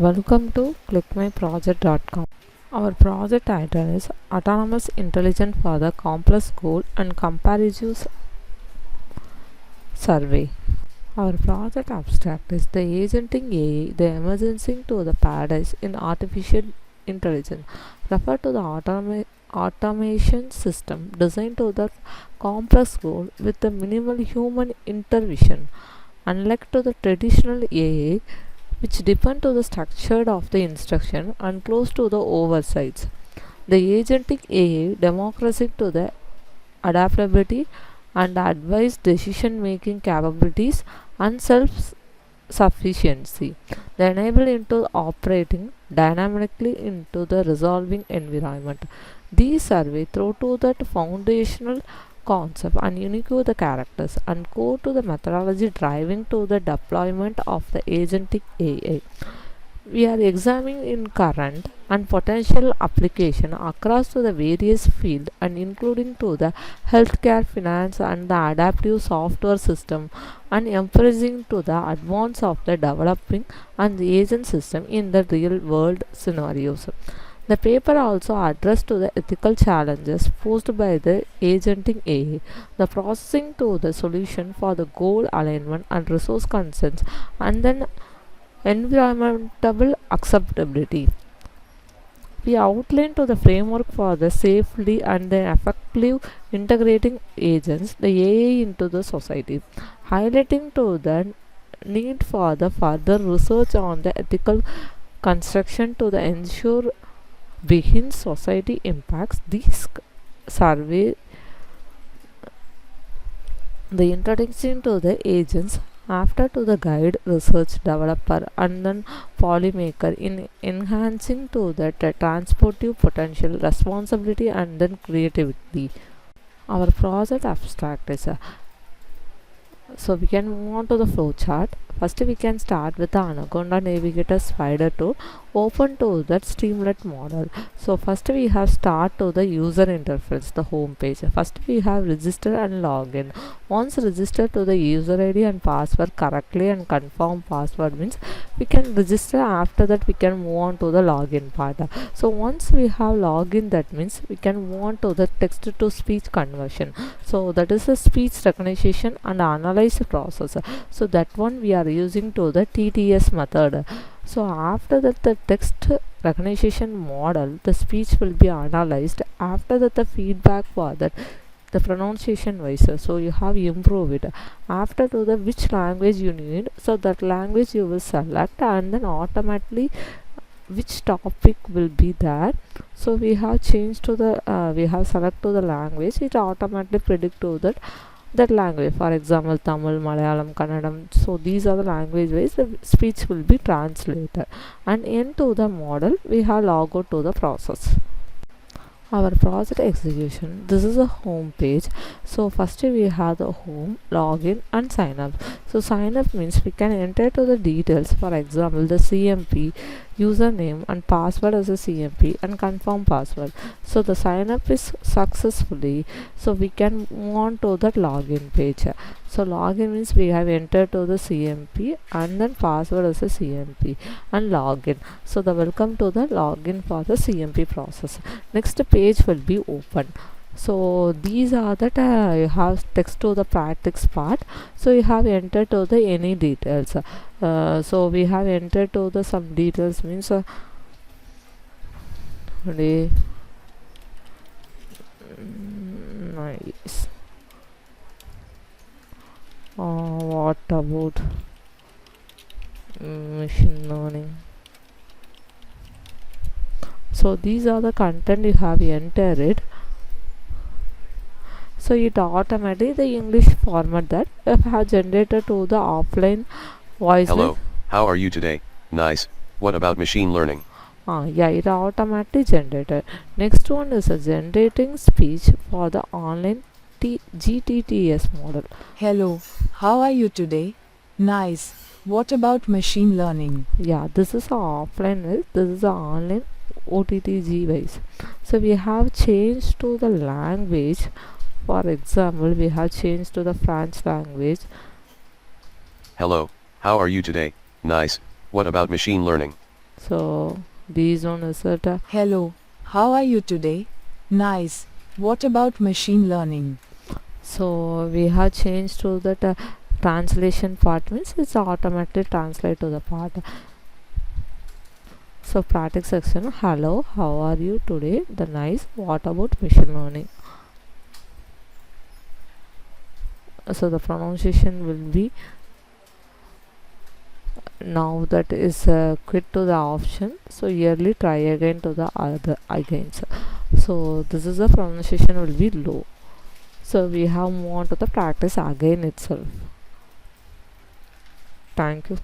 Welcome to ClickMyProject.com. Our project title is Autonomous Intelligence for the Complex Goal and Comparative Survey. Our project abstract is the Agentic AI, the emerging to the paradise in artificial intelligence. Refer to the automation system designed to the complex goal with the minimal human intervention. Unlike to the traditional AI, which depend to the structure of the instruction and close to the oversights. The agentic AI democratic to the adaptability and advanced decision making capabilities and self-sufficiency. They enable into operating dynamically into the resolving environment. These survey through to that foundational concept and unique to the characters and core to the methodology driving to the deployment of the agentic AI. We are examining in current and potential application across to the various fields and including to the healthcare, finance and the adaptive software system and emphasizing to the advance of the developing and the agent system in the real world scenarios. The paper also addressed to the ethical challenges posed by the agentic AI, the processing to the solution for the goal alignment and resource concerns, and then environmental acceptability. We outline to the framework for the safely and the effective integrating agents, the AI into the society, highlighting to the need for the further research on the ethical construction to the ensure begin society impacts. These survey the introduction to the agents after to the guide research developer and then polymaker in enhancing to the transportive potential responsibility and then creativity. Our project abstract is so we can move on to the flow chart. First we can start with the anaconda navigator spider tool open to that streamlet model. So first we have start to the user interface, the home page. First we have register and login. Once register to the user ID and password correctly and confirm password means we can register. After that we can move on to the login part. So once we have login, that means we can move on to the text to speech conversion. So that is a speech recognition and analyze process. So that one we are using to the TTS method. So after that the text recognition model, the speech will be analyzed. After that the feedback for that the pronunciation wise, so you have improve it. After to the which language you need, so that language you will select and then automatically which topic will be there. So we have changed to the we have select to the language, it automatically predict to that language. For example, Tamil, Malayalam, Kannadam. So these are the language ways the speech will be translated. And into the model we have log out to the process. Our project execution, this is a home page. So first we have the home, login and sign up. So sign up means we can enter to the details, for example the CMP username and password as a CMP and confirm password. So the sign up is successfully, so we can move on to the login page. So login means we have entered to the CMP and then password as a CMP and login. So the welcome to the login for the CMP process. Next page will be open. So these are that you have text to the practice part. So you have entered to the any details. So we have entered to the some details means nice. What about machine learning? So these are the content you have entered. So it automatically the English format that if have generated to the offline voice. Hello, how are you today? Nice. What about machine learning? Yeah, it automatically generated. Next one is a generating speech for the online GTTS model. Hello, how are you today? Nice. What about machine learning? Yeah, this is a offline, this is a online OTTG wise. So we have changed to the language. For example, we have changed to the French language. Hello, how are you today? Nice. What about machine learning? So these one is it. Hello, how are you today? Nice. What about machine learning? So we have changed to that translation part, means it's automatically translate to the part. So practice section. Hello, how are you today? The nice. What about machine learning? So the pronunciation will be, now that is quit to the option, so yearly try again to the other against. So this is the pronunciation will be low. So we have moved on to the practice again itself. Thank you.